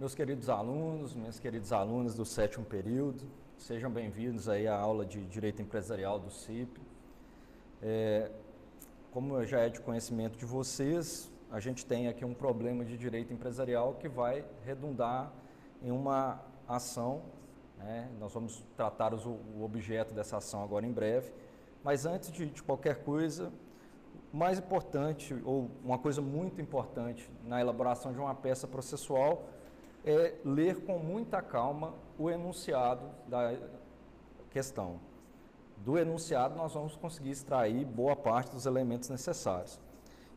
Meus queridos alunos, minhas queridas alunas do 7º período, sejam bem-vindos aí à aula de Direito Empresarial do CIP. Como já é de conhecimento de vocês, a gente tem aqui um problema de direito empresarial que vai redundar em uma ação, né? Nós vamos tratar o objeto dessa ação agora em breve, mas antes de qualquer coisa, o mais importante, ou uma coisa muito importante na elaboração de uma peça processual, é ler com muita calma o enunciado da questão. Do enunciado nós vamos conseguir extrair boa parte dos elementos necessários.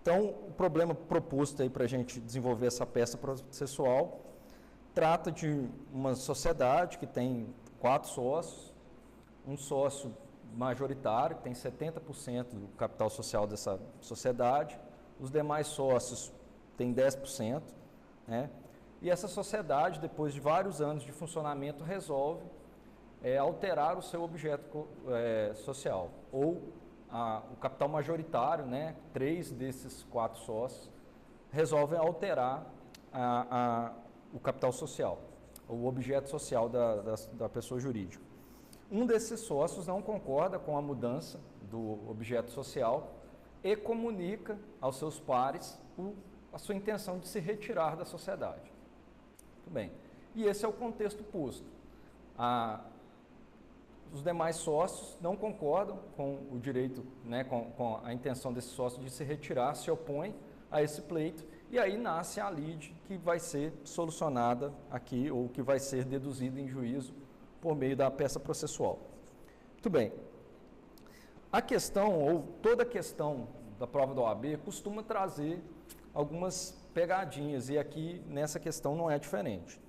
Então, o problema proposto aí para a gente desenvolver essa peça processual trata de uma sociedade que tem 4 sócios, um sócio majoritário, que tem 70% do capital social dessa sociedade, os demais sócios têm 10%, né? E essa sociedade, depois de vários anos de funcionamento, resolve alterar o seu objeto social, ou o capital majoritário, né, 3 desses 4 sócios, resolvem alterar o capital social, o objeto social da pessoa jurídica. Um desses sócios não concorda com a mudança do objeto social e comunica aos seus pares a sua intenção de se retirar da sociedade. Muito bem. E esse é o contexto posto. Os demais sócios não concordam com o direito, né, com a intenção desse sócio de se retirar, se opõem a esse pleito, e aí nasce a lide que vai ser solucionada aqui, ou que vai ser deduzida em juízo por meio da peça processual. Muito bem. A questão, ou toda questão da prova da OAB, costuma trazer algumas pegadinhas, e aqui nessa questão não é diferente.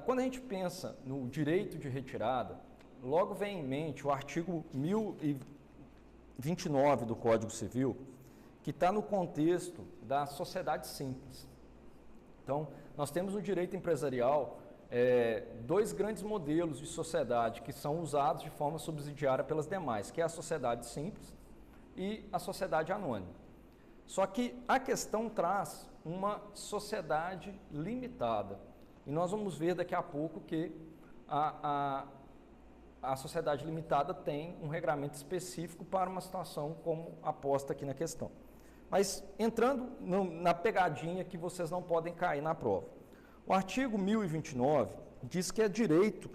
Quando a gente pensa no direito de retirada, logo vem em mente o artigo 1029 do Código Civil, que está no contexto da sociedade simples. Então, nós temos no direito empresarial 2 grandes modelos de sociedade que são usados de forma subsidiária pelas demais, que é a sociedade simples e a sociedade anônima. Só que a questão traz uma sociedade limitada. E nós vamos ver daqui a pouco que a sociedade limitada tem um regramento específico para uma situação como a posta aqui na questão. Mas entrando na pegadinha que vocês não podem cair na prova. O artigo 1029 diz que é direito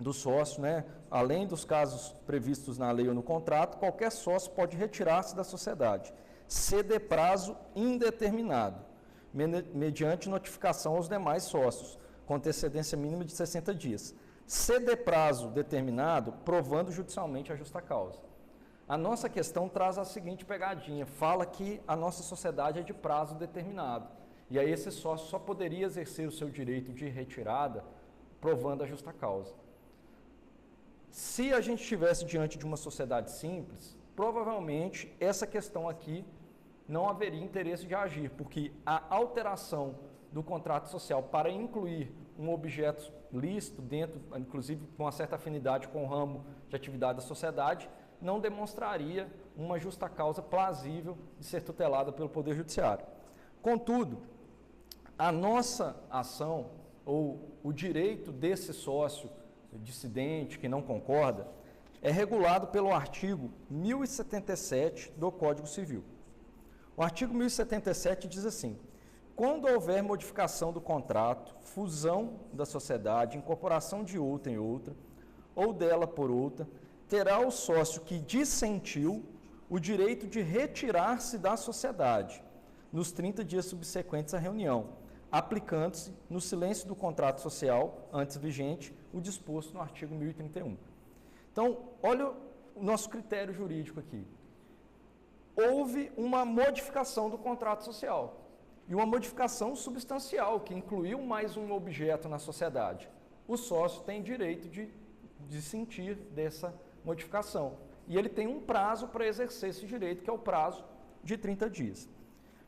do sócio, né, além dos casos previstos na lei ou no contrato, qualquer sócio pode retirar-se da sociedade, se de prazo indeterminado, mediante notificação aos demais sócios, com antecedência mínima de 60 dias. Se de prazo determinado, provando judicialmente a justa causa. A nossa questão traz a seguinte pegadinha, fala que a nossa sociedade é de prazo determinado, e aí esse sócio só poderia exercer o seu direito de retirada provando a justa causa. Se a gente estivesse diante de uma sociedade simples, provavelmente essa questão aqui não haveria interesse de agir, porque a alteração do contrato social para incluir um objeto lícito dentro, inclusive com uma certa afinidade com o ramo de atividade da sociedade, não demonstraria uma justa causa plausível de ser tutelada pelo Poder Judiciário. Contudo, a nossa ação, ou o direito desse sócio dissidente que não concorda, é regulado pelo artigo 1077 do Código Civil. O artigo 1077 diz assim: quando houver modificação do contrato, fusão da sociedade, incorporação de outra em outra, ou dela por outra, terá o sócio que dissentiu o direito de retirar-se da sociedade nos 30 dias subsequentes à reunião, aplicando-se no silêncio do contrato social antes vigente o disposto no artigo 1031. Então, olha o nosso critério jurídico aqui. Houve uma modificação do contrato social, e uma modificação substancial, que incluiu mais um objeto na sociedade. O sócio tem direito de dissentir dessa modificação, e ele tem um prazo para exercer esse direito, que é o prazo de 30 dias.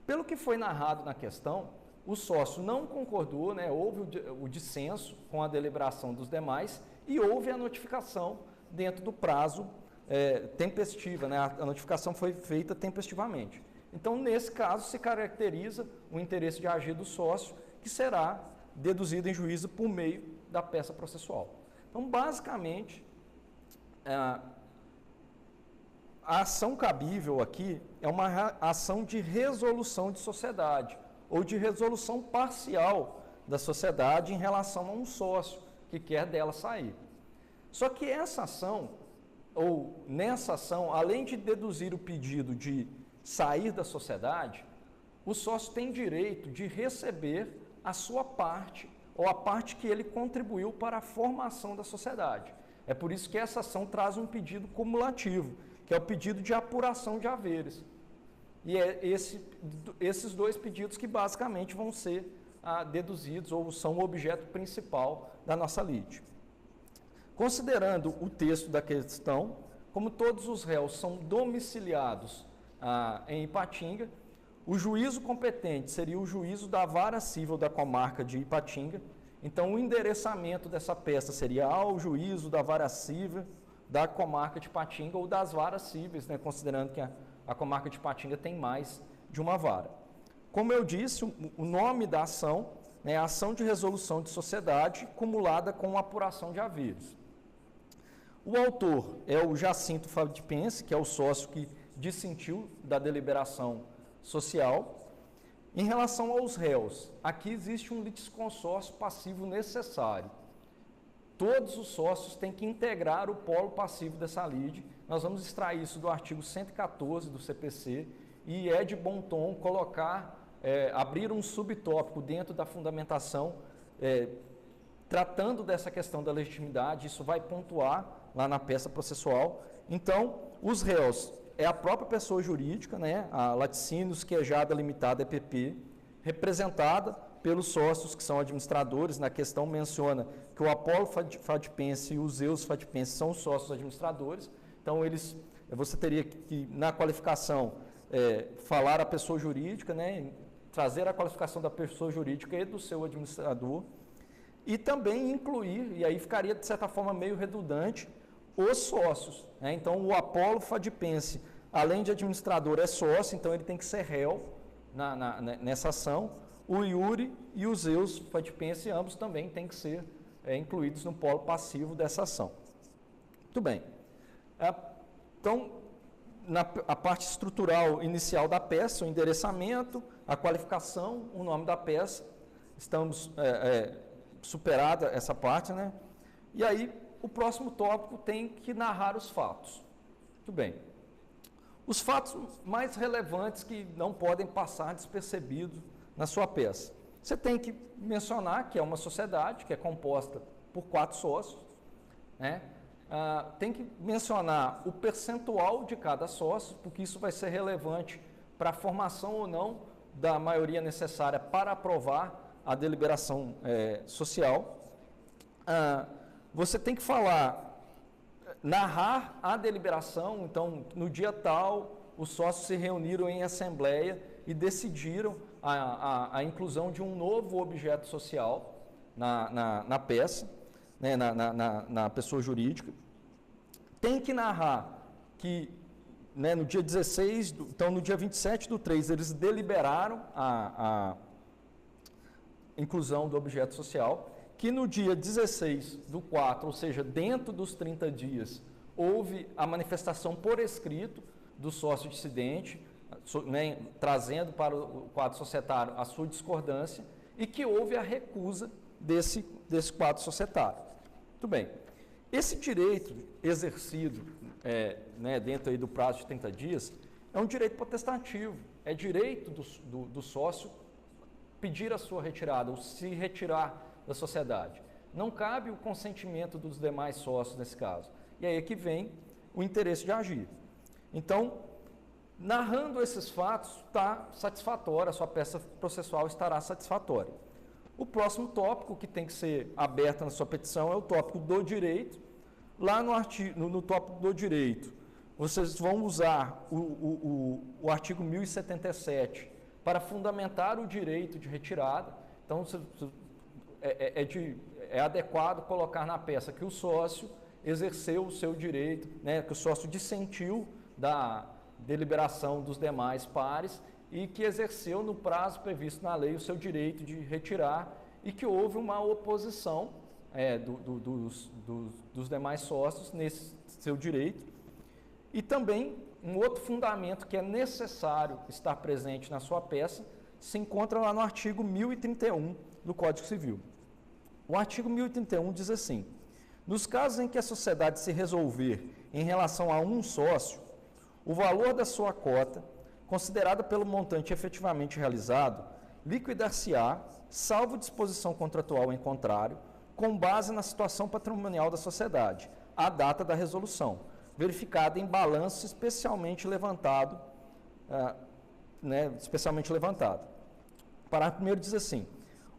Pelo que foi narrado na questão, o sócio não concordou, né, houve o dissenso com a deliberação dos demais, e houve a notificação dentro do prazo tempestiva, né? A notificação foi feita tempestivamente. Então, nesse caso, se caracteriza o interesse de agir do sócio, que será deduzida em juízo por meio da peça processual. Então, basicamente, a ação cabível aqui é uma ação de resolução de sociedade ou de resolução parcial da sociedade em relação a um sócio que quer dela sair. Só que essa ação, ou nessa ação, além de deduzir o pedido de sair da sociedade, o sócio tem direito de receber a sua parte, ou a parte que ele contribuiu para a formação da sociedade. É por isso que essa ação traz um pedido cumulativo, que é o pedido de apuração de haveres. E é esses dois pedidos que basicamente vão ser deduzidos, ou são o objeto principal da nossa lide. Considerando o texto da questão, como todos os réus são domiciliados em Ipatinga, o juízo competente seria o juízo da vara civil da comarca de Ipatinga. Então, o endereçamento dessa peça seria ao juízo da vara civil da comarca de Ipatinga ou das varas cíveis, né, considerando que a comarca de Ipatinga tem mais de uma vara. Como eu disse, o nome da ação é a ação de resolução de sociedade cumulada com apuração de haveres. O autor é o Jacinto Fadipense, que é o sócio que dissentiu da deliberação social. Em relação aos réus, aqui existe um litisconsórcio passivo necessário. Todos os sócios têm que integrar o polo passivo dessa lide. Nós vamos extrair isso do artigo 114 do CPC e é de bom tom abrir um subtópico dentro da fundamentação, tratando dessa questão da legitimidade. Isso vai pontuar lá na peça processual. Então, os réus é a própria pessoa jurídica, né, a Laticínios Queijada Limitada EPP, representada pelos sócios que são administradores. Na questão menciona que o Apolo Fadipense e o Zeus Fadipense são os sócios administradores. Então, você teria que, na qualificação, falar a pessoa jurídica, né, trazer a qualificação da pessoa jurídica e do seu administrador, e também incluir, e aí ficaria de certa forma meio redundante, os sócios, né? Então, o Apolo Fadipense, além de administrador, é sócio, então ele tem que ser réu nessa ação. O Yuri e o Zeus Fadipense, ambos também têm que ser incluídos no polo passivo dessa ação. Muito bem. Então, a parte estrutural inicial da peça, o endereçamento, a qualificação, o nome da peça, estamos superada essa parte, né? E aí, o próximo tópico tem que narrar os fatos. Muito bem. Os fatos mais relevantes que não podem passar despercebidos na sua peça. Você tem que mencionar que é uma sociedade que é composta por 4 sócios, né? Tem que mencionar o percentual de cada sócio, porque isso vai ser relevante para a formação ou não da maioria necessária para aprovar a deliberação social. Você tem que narrar a deliberação. Então, no dia tal, os sócios se reuniram em assembleia e decidiram a inclusão de um novo objeto social na peça, né, na pessoa jurídica. Tem que narrar que, né, no dia 16, então no dia 27/3, eles deliberaram a inclusão do objeto social, que no dia 16/4, ou seja, dentro dos 30 dias, houve a manifestação por escrito do sócio dissidente, né, trazendo para o quadro societário a sua discordância, e que houve a recusa desse quadro societário. Muito bem. Esse direito exercido né, dentro aí do prazo de 30 dias é um direito potestativo, é direito do sócio pedir a sua retirada, ou se retirar da sociedade. Não cabe o consentimento dos demais sócios nesse caso. E aí é que vem o interesse de agir. Então, narrando esses fatos, está satisfatória, a sua peça processual estará satisfatória. O próximo tópico que tem que ser aberto na sua petição é o tópico do direito. Lá no tópico do direito, vocês vão usar o artigo 1077 para fundamentar o direito de retirada. Então, é adequado colocar na peça que o sócio exerceu o seu direito, né, que o sócio dissentiu da deliberação dos demais pares e que exerceu no prazo previsto na lei o seu direito de retirar e que houve uma oposição dos demais sócios nesse seu direito. E também um outro fundamento que é necessário estar presente na sua peça se encontra lá no artigo 1031 do Código Civil. O artigo 1031 diz assim: nos casos em que a sociedade se resolver em relação a um sócio, o valor da sua cota, considerada pelo montante efetivamente realizado, liquidar-se-á, salvo disposição contratual em contrário, com base na situação patrimonial da sociedade, à data da resolução, verificada em balanço especialmente levantado. O parágrafo 1º diz assim: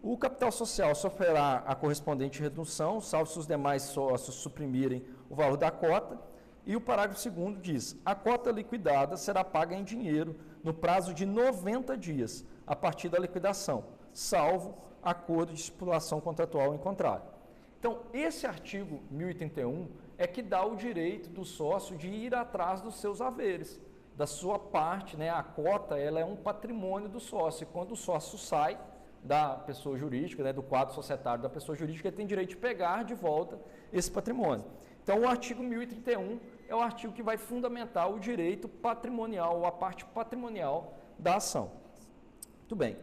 o capital social sofrerá a correspondente redução, salvo se os demais sócios suprimirem o valor da cota. E o parágrafo 2º diz: a cota liquidada será paga em dinheiro no prazo de 90 dias, a partir da liquidação, salvo acordo de estipulação contratual em contrário. Então, esse artigo 1031 é que dá o direito do sócio de ir atrás dos seus haveres, da sua parte, né? A cota, ela é um patrimônio do sócio, e quando o sócio sai da pessoa jurídica, né, do quadro societário da pessoa jurídica, ele tem direito de pegar de volta esse patrimônio. Então, o artigo 1031 é o artigo que vai fundamentar o direito patrimonial, ou a parte patrimonial da ação. Muito bem.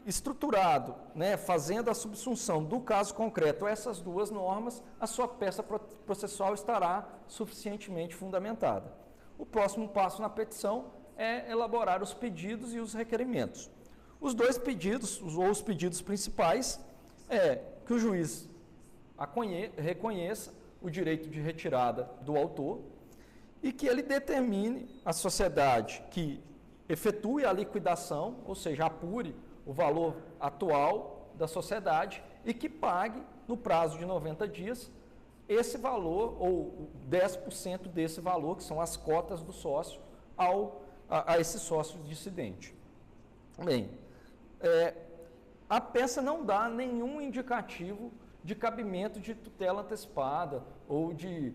Estruturado, né, fazendo a subsunção do caso concreto, essas duas normas, a sua peça processual estará suficientemente fundamentada. O próximo passo na petição é elaborar os pedidos e os requerimentos. Os dois pedidos, ou os pedidos principais, é que o juiz reconheça o direito de retirada do autor e que ele determine a sociedade que efetue a liquidação, ou seja, apure o valor atual da sociedade e que pague, no prazo de 90 dias, esse valor, ou 10% desse valor, que são as cotas do sócio, a esse sócio dissidente. Bem, a peça não dá nenhum indicativo de cabimento de tutela antecipada ou de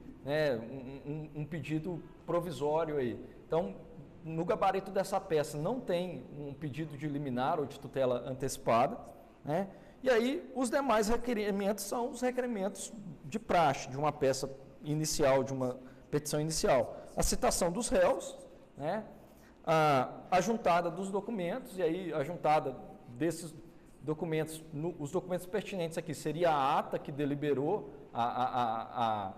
um pedido provisório aí. Então, no gabarito dessa peça não tem um pedido de liminar ou de tutela antecipada, né? E aí os demais requerimentos são os requerimentos de praxe, de uma peça inicial, de uma petição inicial. A citação dos réus, né? A juntada dos documentos, e aí a juntada desses documentos, os documentos pertinentes aqui seria a ata que deliberou a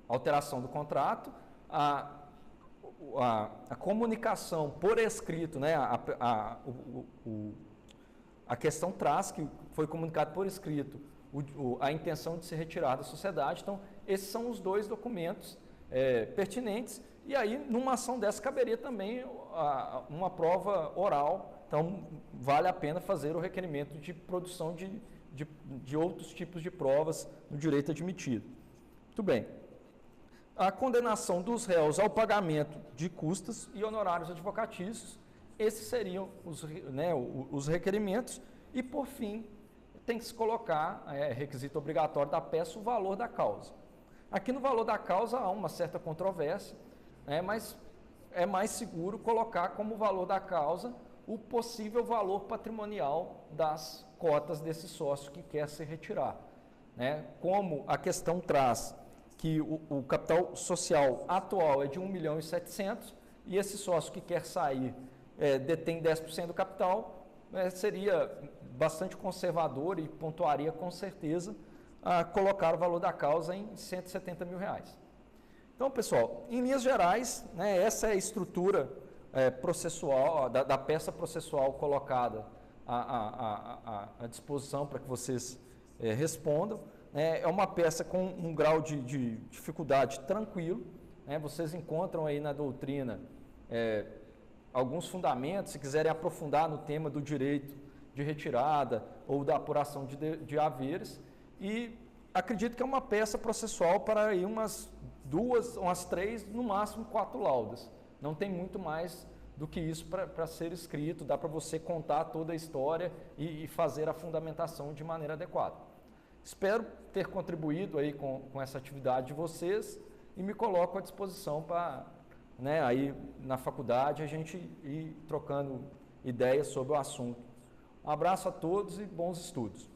alteração do contrato, a comunicação por escrito, né, a questão traz que foi comunicado por escrito a intenção de se retirar da sociedade. Então, esses são os dois documentos pertinentes, e aí, numa ação dessa, caberia também uma prova oral. Então, vale a pena fazer o requerimento de produção de outros tipos de provas no direito admitido. Muito bem. A condenação dos réus ao pagamento de custas e honorários advocatícios, esses seriam os requerimentos. E, por fim, tem que se colocar, requisito obrigatório da peça, o valor da causa. Aqui no valor da causa há uma certa controvérsia, mas é mais seguro colocar como valor da causa o possível valor patrimonial das cotas desse sócio que quer se retirar. Como a questão traz que o capital social atual é de 1.700.000 e esse sócio que quer sair detém 10% do capital, seria bastante conservador e pontuaria com certeza a colocar o valor da causa em R$170 mil. Então, pessoal, em linhas gerais, essa é a estrutura processual, da peça processual colocada à disposição para que vocês respondam. É uma peça com um grau de dificuldade tranquilo. Vocês encontram aí na doutrina alguns fundamentos, se quiserem aprofundar no tema do direito de retirada ou da apuração de haveres. E acredito que é uma peça processual para aí umas 2, umas 3, no máximo 4 laudas. Não tem muito mais do que isso para ser escrito, dá para você contar toda a história e fazer a fundamentação de maneira adequada. Espero ter contribuído aí com essa atividade de vocês e me coloco à disposição para, aí na faculdade, a gente ir trocando ideias sobre o assunto. Um abraço a todos e bons estudos.